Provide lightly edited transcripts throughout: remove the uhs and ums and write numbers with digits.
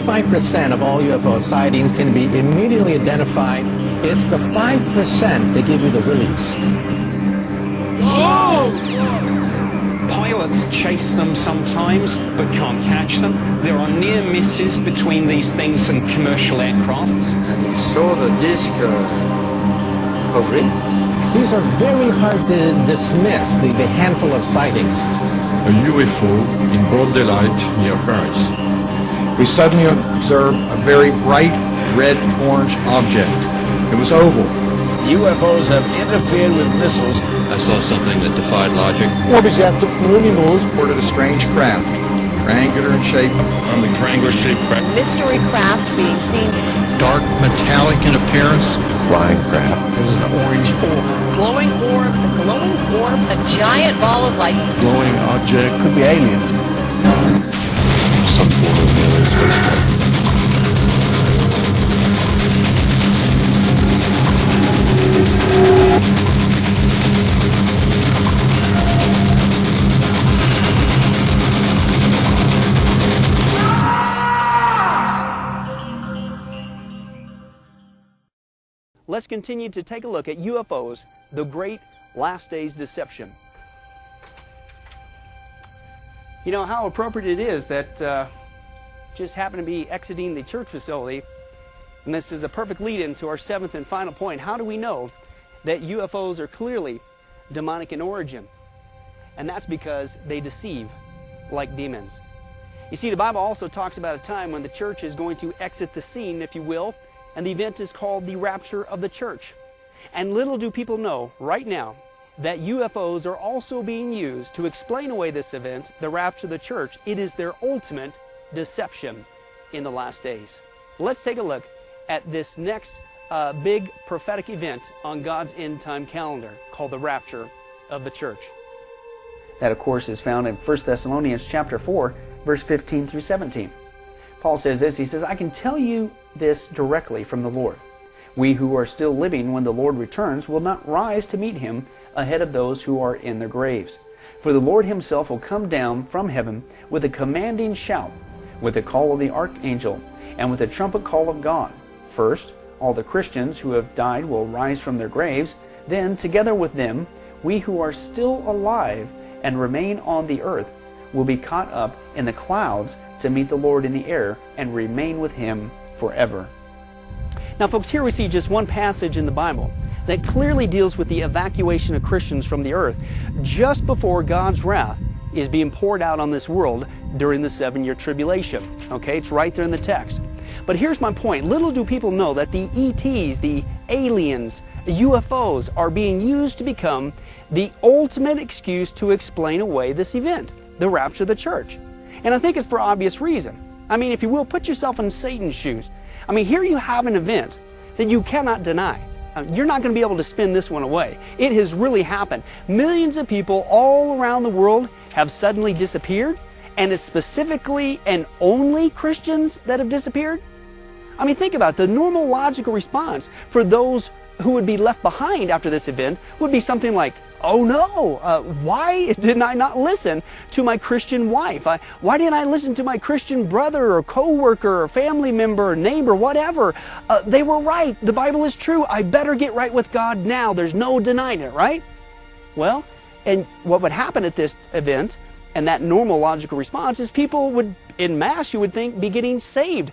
95% of all UFO sightings can be immediately identified. It's the 5% that give you the willies. Pilots chase them sometimes, but can't catch them. There are near misses between these things and commercial aircraft. And he saw the disc hovering. These are very hard to dismiss, the handful of sightings. A UFO in broad daylight near Paris. We suddenly observed a very bright red-orange object. It was oval. UFOs have interfered with missiles. I saw something that defied logic. Um objeto luminoso reported a strange craft, triangular in shape. On the triangular shaped craft. Mystery craft being seen. Dark metallic in appearance. Flying craft. There's an orange orb. Glowing orbs. Glowing orbs. A giant ball of light. Glowing object. Could be aliens. Some form of alien spacecraft. Let's continue to take a look at UFOs, the great last days deception. You know how appropriate it is that just happen to be exiting the church facility, and this is a perfect lead-in to our seventh and final point. How do we know that UFOs are clearly demonic in origin? And that's because they deceive like demons. You see, the Bible also talks about a time when the church is going to exit the scene, if you will, and the event is called the rapture of the church. And little do people know right now that UFOs are also being used to explain away this event, the rapture of the church. It is their ultimate deception in the last days. Let's take a look at this next big prophetic event on God's end time calendar called the rapture of the church. That, of course, is found in 1 Thessalonians chapter 4, verse 15 through 17. Paul says this, he says, I can tell you this directly from the Lord. We who are still living when the Lord returns will not rise to meet him ahead of those who are in their graves. For the Lord himself will come down from heaven with a commanding shout, with the call of the archangel, and with the trumpet call of God. First, all the Christians who have died will rise from their graves. Then, together with them, we who are still alive and remain on the earth will be caught up in the clouds to meet the Lord in the air and remain with him forever. Now, folks, here we see just one passage in the Bible that clearly deals with the evacuation of Christians from the earth just before God's wrath is being poured out on this world during the 7-year tribulation. Okay, it's right there in the text. But here's my point. Little do people know that the ETs, the aliens, the UFOs are being used to become the ultimate excuse to explain away this event, the rapture of the church. And I think it's for obvious reason. I mean, if you will, put yourself in Satan's shoes. I mean, here you have an event that you cannot deny. You're not going to be able to spin this one away. It has really happened. Millions of people all around the world have suddenly disappeared, and it's specifically and only Christians that have disappeared. I mean, think about it. The normal logical response for those who would be left behind after this event would be something like, oh no, why didn't I not listen to my Christian wife? Why didn't I listen to my Christian brother or co-worker or family member or neighbor, whatever? They were right. The Bible is true. I better get right with God now. There's no denying it, right? Well, and what would happen at this event, and that normal logical response, is people would, en masse, you would think, be getting saved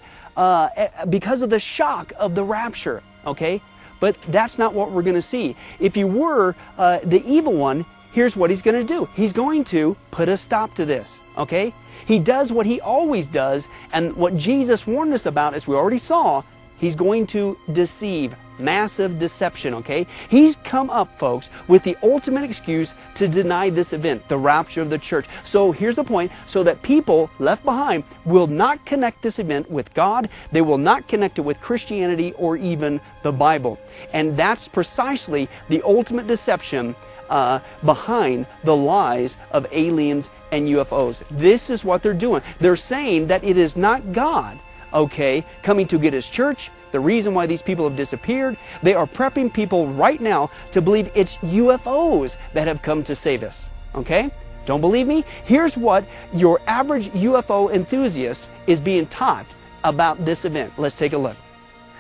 because of the shock of the rapture, okay? But that's not what we're going to see. If you were the evil one, here's what he's going to do. He's going to put a stop to this, okay? He does what he always does, and what Jesus warned us about, as we already saw, he's going to deceive. Massive deception, okay? He's come up, folks, with the ultimate excuse to deny this event, the rapture of the church. So here's the point, so that people left behind will not connect this event with God, they will not connect it with Christianity or even the Bible. And that's precisely the ultimate deception behind the lies of aliens and UFOs. This is what they're doing. They're saying that it is not God, okay, coming to get his church. The reason why these people have disappeared, they are prepping people right now to believe it's UFOs that have come to save us, okay? Don't believe me? Here's what your average UFO enthusiast is being taught about this event. Let's take a look.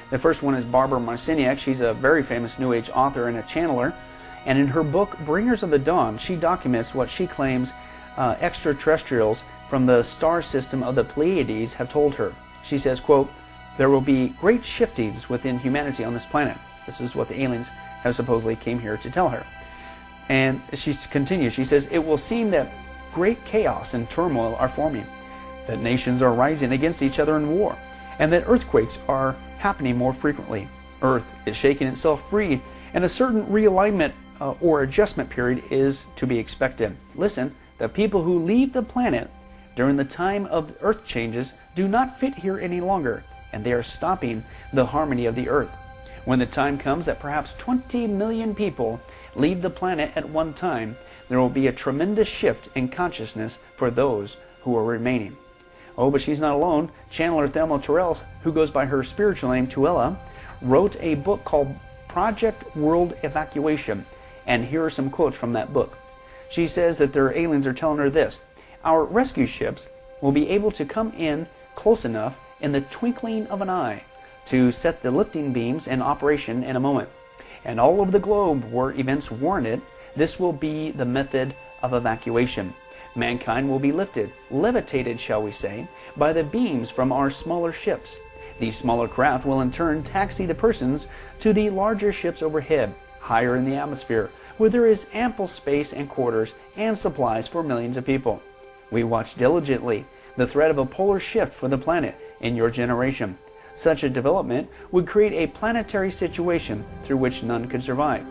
The first one is Barbara Marciniak. She's a very famous New Age author and a channeler. And in her book, Bringers of the Dawn, she documents what she claims extraterrestrials from the star system of the Pleiades have told her. She says, quote, "There will be great shiftings within humanity on this planet." This is what the aliens have supposedly came here to tell her. And she continues, she says, "It will seem that great chaos and turmoil are forming, that nations are rising against each other in war, and that earthquakes are happening more frequently. Earth is shaking itself free, and a certain realignment or adjustment period is to be expected. Listen, the people who leave the planet during the time of earth changes do not fit here any longer, and they are stopping the harmony of the earth. When the time comes that perhaps 20 million people leave the planet at one time, there will be a tremendous shift in consciousness for those who are remaining." Oh, but she's not alone. Channeler Thelma Terrell, who goes by her spiritual name Tuella, wrote a book called Project World Evacuation, and here are some quotes from that book. She says that their aliens are telling her this: "Our rescue ships will be able to come in close enough in the twinkling of an eye to set the lifting beams in operation in a moment. And all over the globe where events warrant it, this will be the method of evacuation. Mankind will be lifted, levitated, shall we say, by the beams from our smaller ships. These smaller craft will in turn taxi the persons to the larger ships overhead, higher in the atmosphere, where there is ample space and quarters and supplies for millions of people. We watch diligently the threat of a polar shift for the planet in your generation. Such a development would create a planetary situation through which none could survive.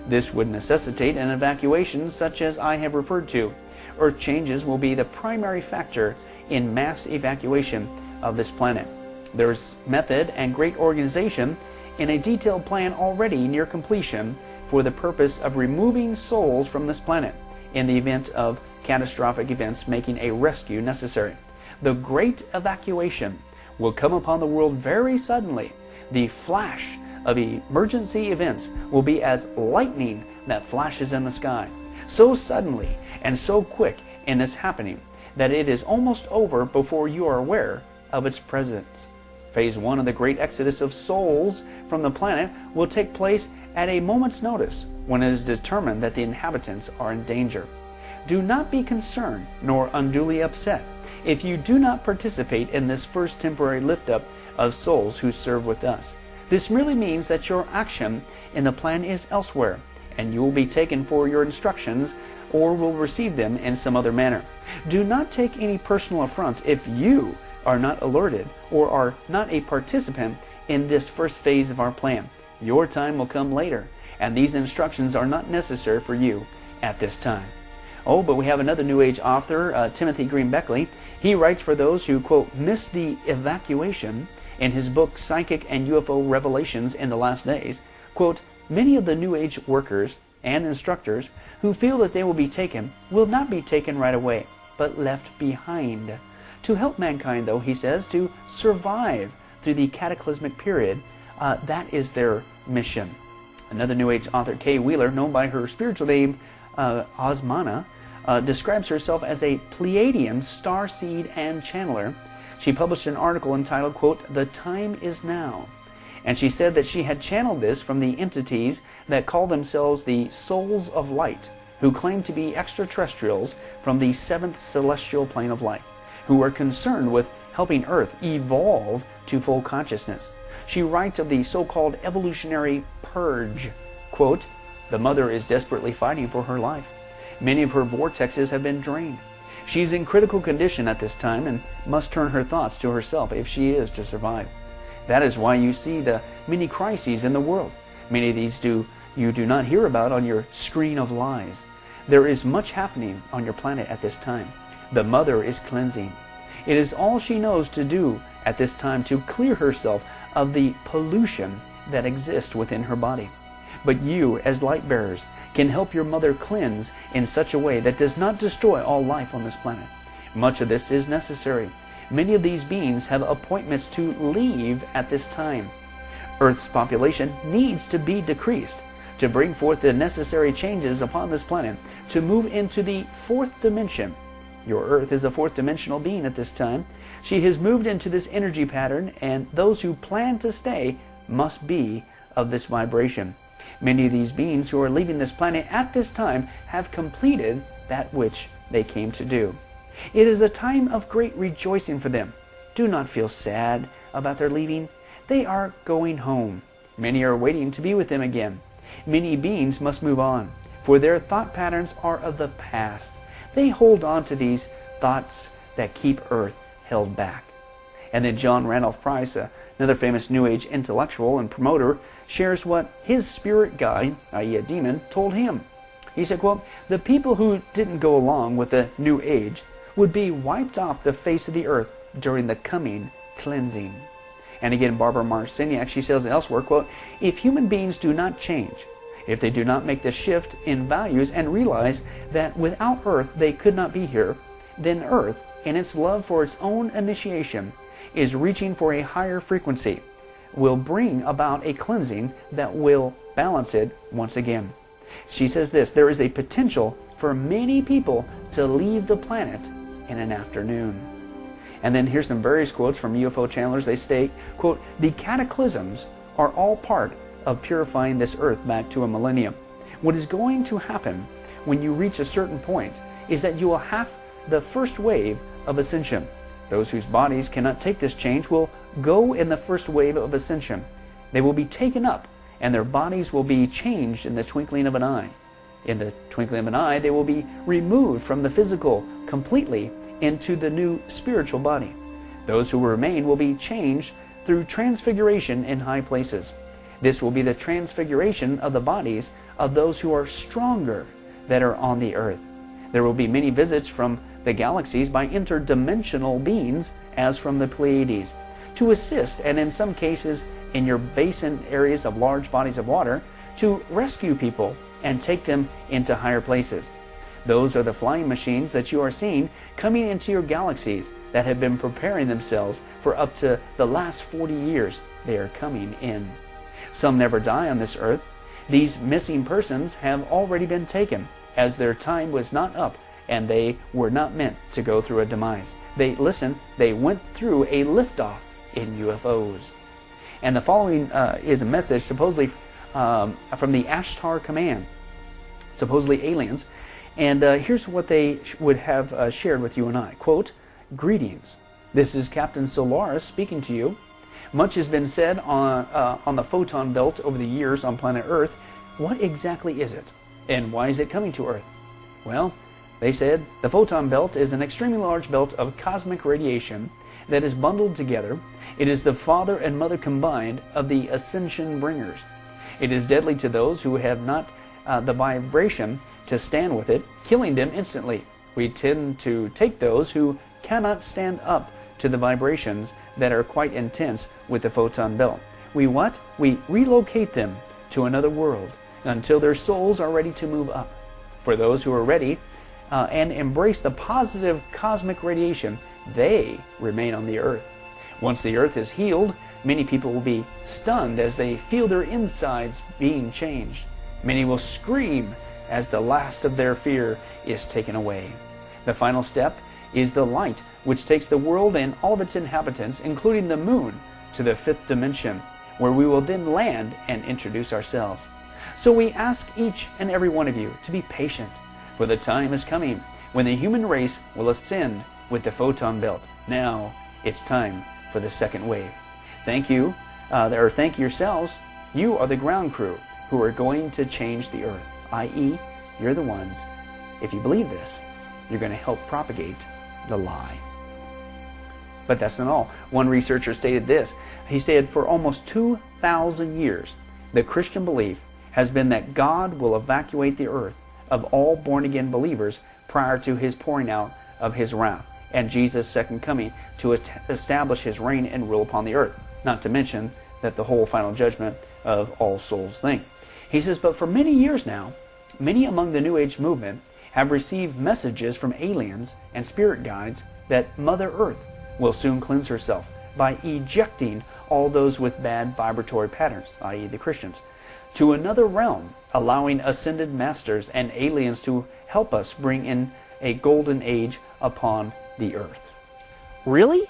This would necessitate an evacuation such as I have referred to. Earth changes will be the primary factor in mass evacuation of this planet. There's method and great organization in a detailed plan already near completion for the purpose of removing souls from this planet in the event of catastrophic events making a rescue necessary. The great evacuation will come upon the world very suddenly. The flash of emergency events will be as lightning that flashes in the sky, so suddenly and so quick in its happening that it is almost over before you are aware of its presence. Phase 1 of the great exodus of souls from the planet will take place at a moment's notice when it is determined that the inhabitants are in danger. Do not be concerned nor unduly upset if you do not participate in this first temporary lift-up of souls who serve with us. This merely means that your action in the plan is elsewhere, and you will be taken for your instructions or will receive them in some other manner. Do not take any personal affront if you are not alerted or are not a participant in this first phase of our plan. Your time will come later, and these instructions are not necessary for you at this time. Oh, but we have another New Age author, Timothy Green Beckley. He writes for those who, quote, miss the evacuation in his book Psychic and UFO Revelations in the Last Days. Quote, many of the New Age workers and instructors who feel that they will be taken will not be taken right away, but left behind. To help mankind, though, he says, to survive through the cataclysmic period, that is their mission. Another New Age author, Kay Wheeler, known by her spiritual name Osmana, describes herself as a Pleiadian star seed and channeler. She published an article entitled, quote, The Time Is Now. And she said that she had channeled this from the entities that call themselves the Souls of Light, who claim to be extraterrestrials from the 7th celestial plane of light, who are concerned with helping Earth evolve to full consciousness. She writes of the so-called evolutionary purge. Quote, the mother is desperately fighting for her life. Many of her vortexes have been drained. She's in critical condition at this time and must turn her thoughts to herself if she is to survive. That is why you see the many crises in the world. Many of these you do not hear about on your screen of lies. There is much happening on your planet at this time. The mother is cleansing. It is all she knows to do at this time to clear herself of the pollution that exists within her body. But you, as light bearers, can help your mother cleanse in such a way that does not destroy all life on this planet. Much of this is necessary. Many of these beings have appointments to leave at this time. Earth's population needs to be decreased to bring forth the necessary changes upon this planet to move into the 4th dimension. Your Earth is a fourth dimensional being at this time. She has moved into this energy pattern, and those who plan to stay must be of this vibration. Many of these beings who are leaving this planet at this time have completed that which they came to do. It is a time of great rejoicing for them. Do not feel sad about their leaving. They are going home. Many are waiting to be with them again. Many beings must move on, for their thought patterns are of the past. They hold on to these thoughts that keep Earth held back. And then John Randolph Price, another famous New Age intellectual and promoter, shares what his spirit guide, i.e. a demon, told him. He said, quote, "The people who didn't go along with the New Age would be wiped off the face of the earth during the coming cleansing." And again, Barbara Marciniak, she says elsewhere, quote, "If human beings do not change, if they do not make the shift in values and realize that without Earth they could not be here, then Earth, in its love for its own initiation, is reaching for a higher frequency, will bring about a cleansing that will balance it once again." She says this, "There is a potential for many people to leave the planet in an afternoon." And then here's some various quotes from UFO channelers. They state, quote, "The cataclysms are all part of purifying this earth back to a millennium. What is going to happen when you reach a certain point is that you will have the first wave of ascension. Those whose bodies cannot take this change will go in the first wave of ascension. They will be taken up, and their bodies will be changed in the twinkling of an eye. In the twinkling of an eye, they will be removed from the physical completely into the new spiritual body. Those who remain will be changed through transfiguration in high places. This will be the transfiguration of the bodies of those who are stronger that are on the earth. There will be many visits from the galaxies by interdimensional beings, as from the Pleiades, to assist, and in some cases in your basin areas of large bodies of water, to rescue people and take them into higher places. Those are the flying machines that you are seeing coming into your galaxies that have been preparing themselves for up to the last 40 years. They are coming in. Some never die on this earth. These missing persons have already been taken, as their time was not up and they were not meant to go through a demise. They went through a liftoff in UFOs. And the following is a message supposedly from the Ashtar Command, supposedly aliens. And here's what they would have shared with you and I. Quote, "Greetings. This is Captain Solaris speaking to you. Much has been said on the photon belt over the years on planet Earth. What exactly is it? And why is it coming to Earth? Well, they said the photon belt is an extremely large belt of cosmic radiation that is bundled together. It is the father and mother combined of the ascension bringers. It is deadly to those who have not the vibration to stand with it, killing them instantly. We tend to take those who cannot stand up to the vibrations that are quite intense with the photon belt. We relocate them to another world until their souls are ready to move up. For those who are ready and embrace the positive cosmic radiation, they remain on the earth. Once the earth is healed, many people will be stunned as they feel their insides being changed. Many will scream as the last of their fear is taken away. The final step is the light, which takes the world and all of its inhabitants, including the moon, to the fifth dimension, where we will then land and introduce ourselves. So we ask each and every one of you to be patient, for the time is coming when the human race will ascend with the photon belt. Now it's time for the second wave. Thank you, thank yourselves. You are the ground crew who are going to change the earth, i.e., you're the ones, if you believe this, you're going to help propagate the lie. But that's not all. One researcher stated this. He said, for almost 2,000 years, the Christian belief has been that God will evacuate the earth of all born-again believers prior to his pouring out of his wrath and Jesus' second coming to establish his reign and rule upon the earth. Not to mention that the whole final judgment of all souls thing. He says, but for many years now, many among the New Age movement have received messages from aliens and spirit guides that Mother Earth will soon cleanse herself by ejecting all those with bad vibratory patterns, i.e. the Christians, to another realm, allowing ascended masters and aliens to help us bring in a golden age upon the earth. Really?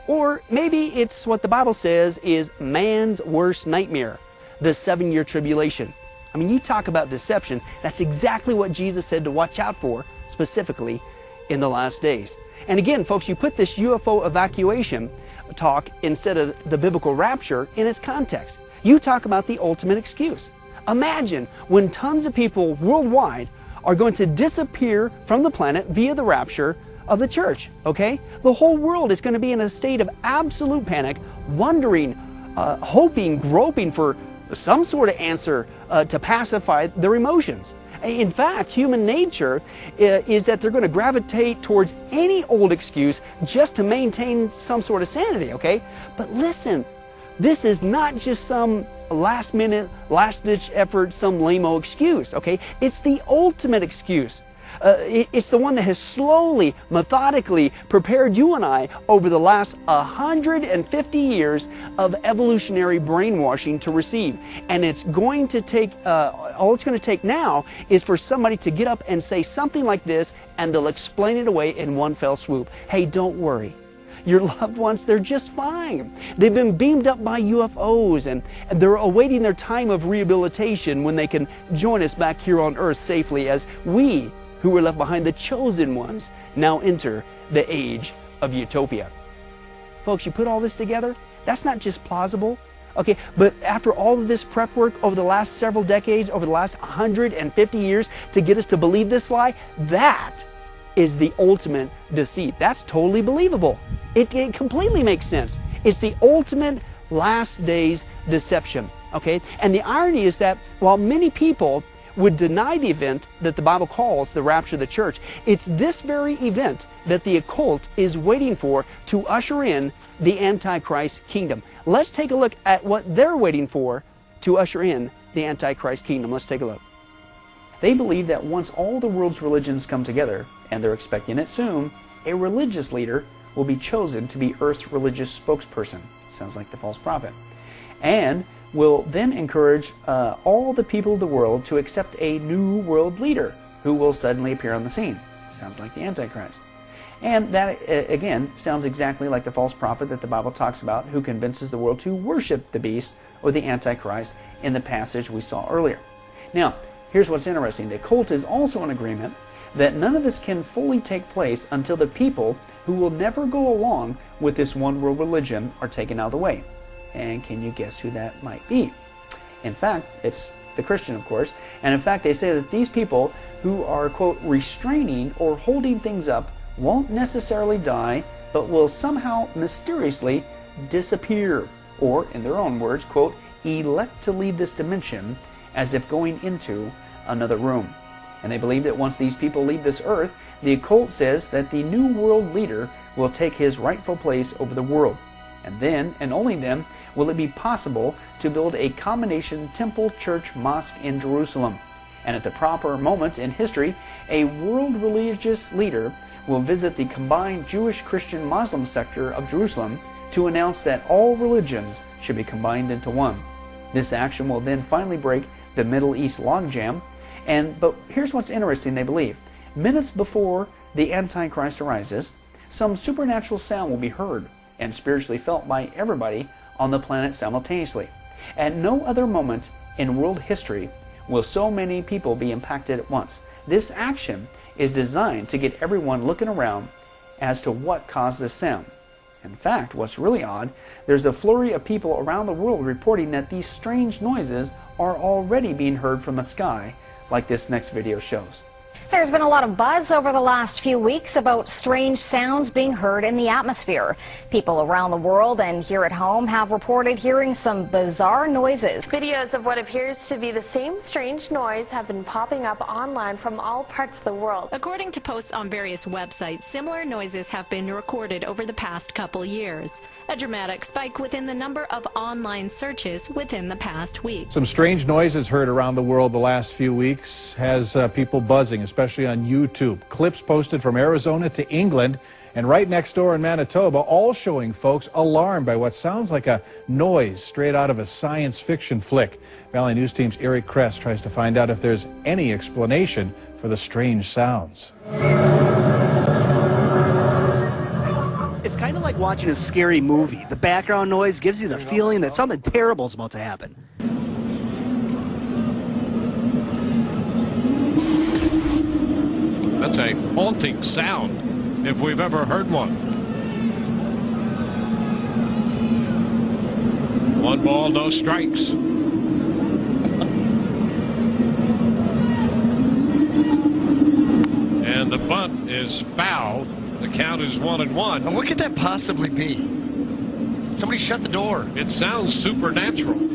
Or maybe it's what the Bible says is man's worst nightmare, the 7-year tribulation. I mean, you talk about deception. That's exactly what Jesus said to watch out for, specifically in the last days. And again, folks, you put this UFO evacuation talk instead of the biblical rapture in its context. You talk about the ultimate excuse. Imagine when tons of people worldwide are going to disappear from the planet via the rapture of the church, okay? The whole world is going to be in a state of absolute panic, wondering, hoping, groping for some sort of answer to pacify their emotions. In fact, human nature is that they're going to gravitate towards any old excuse just to maintain some sort of sanity, okay? But listen, this is not just some last-minute, last-ditch effort, some lame-o excuse, okay? It's the ultimate excuse. It's the one that has slowly, methodically prepared you and I over the last 150 years of evolutionary brainwashing to receive. And it's going to take, all it's going to take now is for somebody to get up and say something like this, and they'll explain it away in one fell swoop. Hey, don't worry. Your loved ones, they're just fine. They've been beamed up by UFOs, and they're awaiting their time of rehabilitation when they can join us back here on Earth safely as we, who were left behind, the chosen ones, now enter the age of utopia. Folks, you put all this together, that's not just plausible, okay, but after all of this prep work over the last several decades, over the last 150 years to get us to believe this lie, that is the ultimate deceit. That's totally believable. It completely makes sense. It's the ultimate last days deception, okay? And the irony is that while many people would deny the event that the Bible calls the rapture of the church, it's this very event that the occult is waiting for to usher in the Antichrist kingdom. Let's take a look at what they're waiting for to usher in the Antichrist kingdom. Let's take a look. They believe that once all the world's religions come together, and they're expecting it soon, a religious leader will be chosen to be Earth's religious spokesperson. Sounds like the false prophet. And will then encourage all the people of the world to accept a new world leader who will suddenly appear on the scene. Sounds like the Antichrist. And that, again, sounds exactly like the false prophet that the Bible talks about, who convinces the world to worship the beast or the Antichrist in the passage we saw earlier. Now, here's what's interesting. The cult is also in agreement that none of this can fully take place until the people who will never go along with this one world religion are taken out of the way. And can you guess who that might be? In fact, it's the Christian, of course. And in fact, they say that these people who are, quote, restraining or holding things up won't necessarily die, but will somehow mysteriously disappear. Or, in their own words, quote, elect to leave this dimension as if going into another room. And they believe that once these people leave this earth, the occult says that the new world leader will take his rightful place over the world. And then, and only then, will it be possible to build a combination temple, church, mosque in Jerusalem. And at the proper moment in history, a world religious leader will visit the combined Jewish, Christian, Muslim sector of Jerusalem to announce that all religions should be combined into one. This action will then finally break the Middle East logjam. But here's what's interesting, they believe. Minutes before the Antichrist arises, some supernatural sound will be heard and spiritually felt by everybody on the planet simultaneously. At no other moment in world history will so many people be impacted at once. This action is designed to get everyone looking around as to what caused this sound. In fact, what's really odd, there's a flurry of people around the world reporting that these strange noises are already being heard from the sky, like this next video shows. There's been a lot of buzz over the last few weeks about strange sounds being heard in the atmosphere. People around the world and here at home have reported hearing some bizarre noises. Videos of what appears to be the same strange noise have been popping up online from all parts of the world. According to posts on various websites, similar noises have been recorded over the past couple years. A dramatic spike within the number of online searches within the past week. Some strange noises heard around the world the last few weeks has people buzzing, especially on YouTube. Clips posted from Arizona to England and right next door in Manitoba, all showing folks alarmed by what sounds like a noise straight out of a science fiction flick. Valley News Team's Eric Kress tries to find out if there's any explanation for the strange sounds. like watching a scary movie. The background noise gives you the feeling that something terrible is about to happen. That's a haunting sound, if we've ever heard one. One ball, no strikes. And the bunt is foul. The count is 1-1. And what could that possibly be? Somebody shut the door. It sounds supernatural.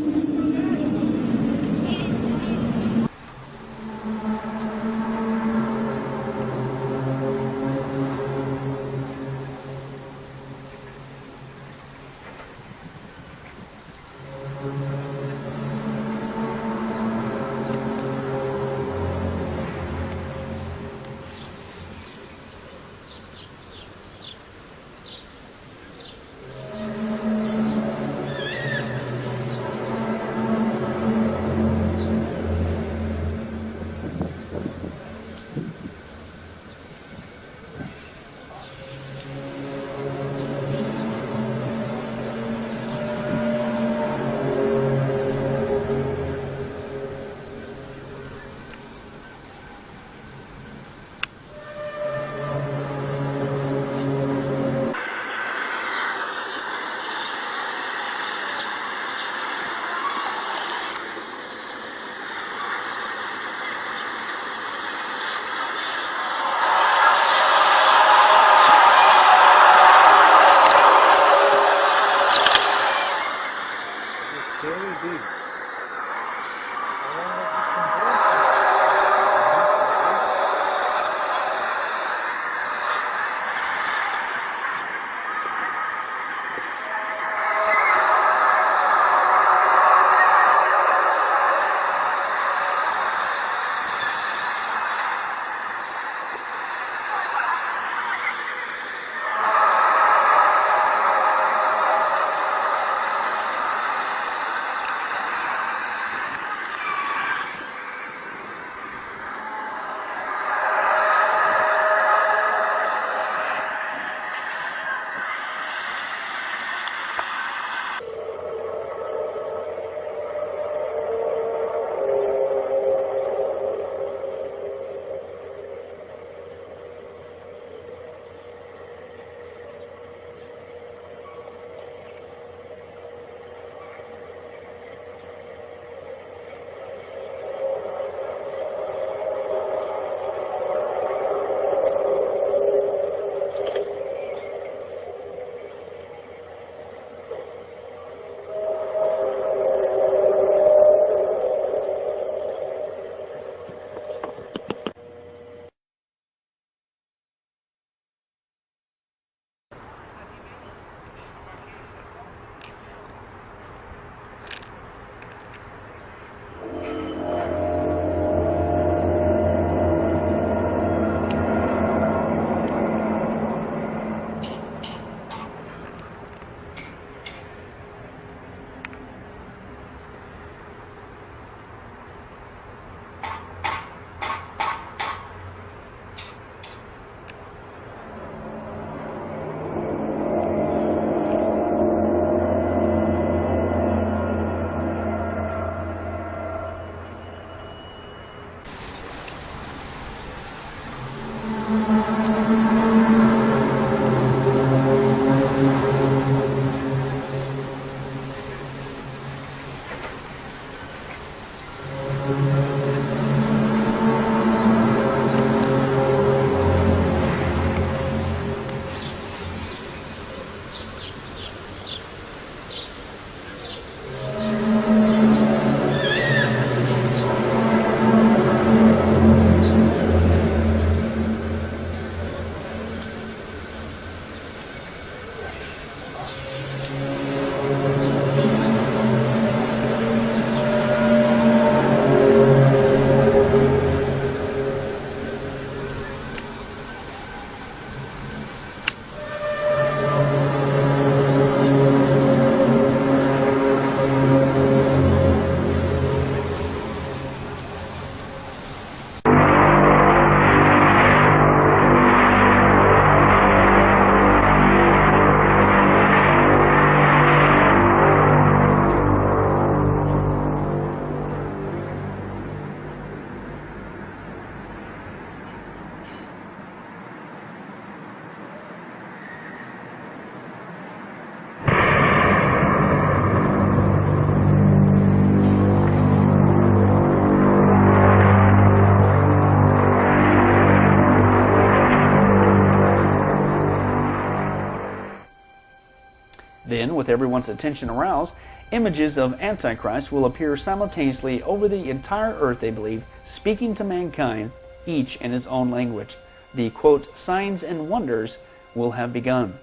Then, with everyone's attention aroused, images of Antichrist will appear simultaneously over the entire earth, they believe, speaking to mankind, each in his own language. The, quote, signs and wonders will have begun.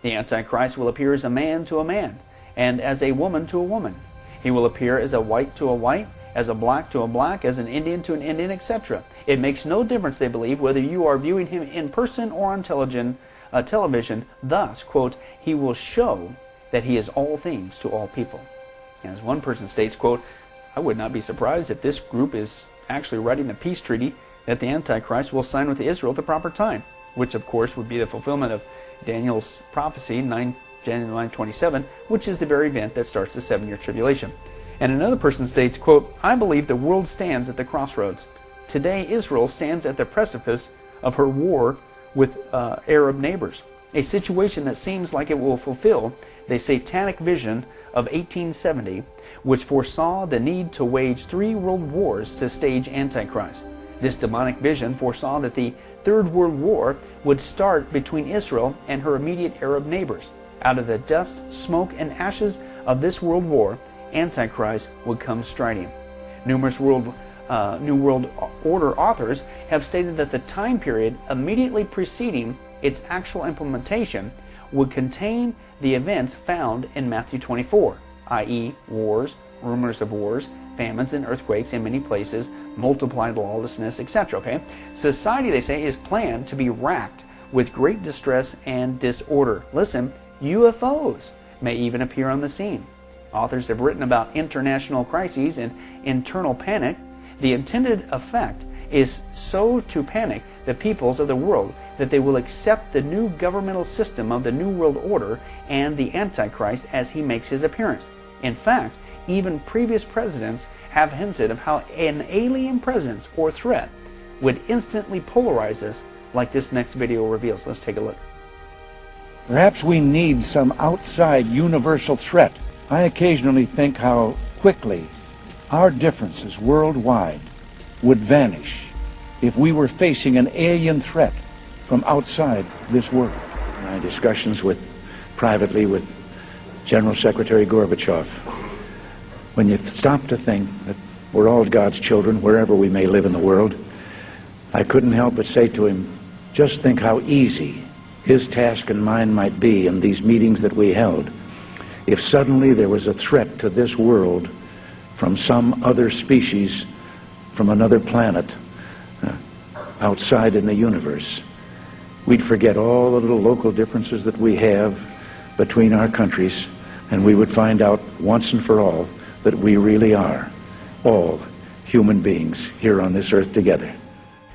The Antichrist will appear as a man to a man, and as a woman to a woman. He will appear as a white to a white, as a black to a black, as an Indian to an Indian, etc. It makes no difference, they believe, whether you are viewing him in person or on television. Thus, quote, he will show that he is all things to all people. As one person states, quote, I would not be surprised if this group is actually writing the peace treaty that the Antichrist will sign with Israel at the proper time, which of course would be the fulfillment of Daniel's prophecy, January 9/27, which is the very event that starts the 7-year tribulation. And another person states, quote, I believe the world stands at the crossroads. Today, Israel stands at the precipice of her war with Arab neighbors, a situation that seems like it will fulfill the satanic vision of 1870, which foresaw the need to wage 3 world wars to stage Antichrist. This demonic vision foresaw that the Third World War would start between Israel and her immediate Arab neighbors. Out of the dust, smoke, and ashes of this world war, Antichrist would come striding. Numerous New World Order authors have stated that the time period immediately preceding its actual implementation would contain the events found in Matthew 24, i.e. wars, rumors of wars, famines and earthquakes in many places, multiplied lawlessness, etc. Okay? Society, they say, is planned to be racked with great distress and disorder. Listen, UFOs may even appear on the scene. Authors have written about international crises and internal panic. The intended effect is so to panic the peoples of the world that they will accept the new governmental system of the New World Order and the Antichrist as he makes his appearance. In fact, even previous presidents have hinted of how an alien presence or threat would instantly polarize us, like this next video reveals. Let's take a look. Perhaps we need some outside universal threat. I occasionally think how quickly our differences worldwide would vanish if we were facing an alien threat from outside this world. My discussions privately with General Secretary Gorbachev, when you stop to think that we're all God's children wherever we may live in the world, I couldn't help but say to him, just think how easy his task and mine might be in these meetings that we held if suddenly there was a threat to this world from some other species, from another planet, outside in the universe. We'd forget all the little local differences that we have between our countries, and we would find out once and for all that we really are all human beings here on this earth together.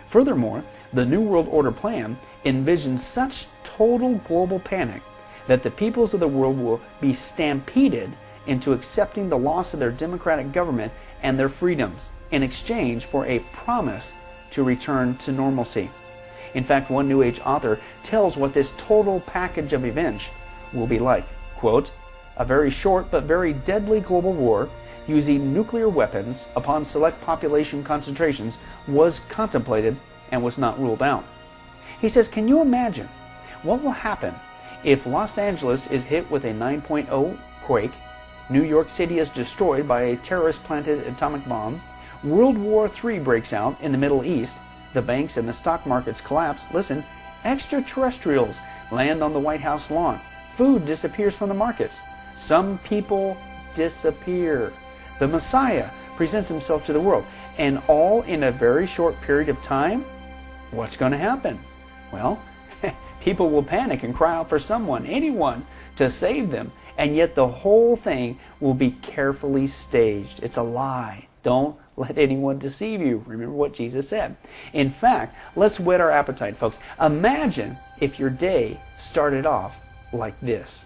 Furthermore, the New World Order plan envisions such total global panic that the peoples of the world will be stampeded into accepting the loss of their democratic government and their freedoms in exchange for a promise to return to normalcy. In fact, one New Age author tells what this total package of events will be like. Quote, a very short but very deadly global war using nuclear weapons upon select population concentrations was contemplated and was not ruled out. He says, can you imagine what will happen if Los Angeles is hit with a 9.0 quake, New York City is destroyed by a terrorist-planted atomic bomb, World War III breaks out in the Middle East, the banks and the stock markets collapse, listen, extraterrestrials land on the White House lawn, food disappears from the markets, some people disappear, the Messiah presents himself to the world, and all in a very short period of time? What's going to happen? Well, people will panic and cry out for someone, anyone, to save them, and yet the whole thing will be carefully staged. It's a lie. Don't let anyone deceive you. Remember what Jesus said. In fact, let's whet our appetite, folks. Imagine if your day started off like this.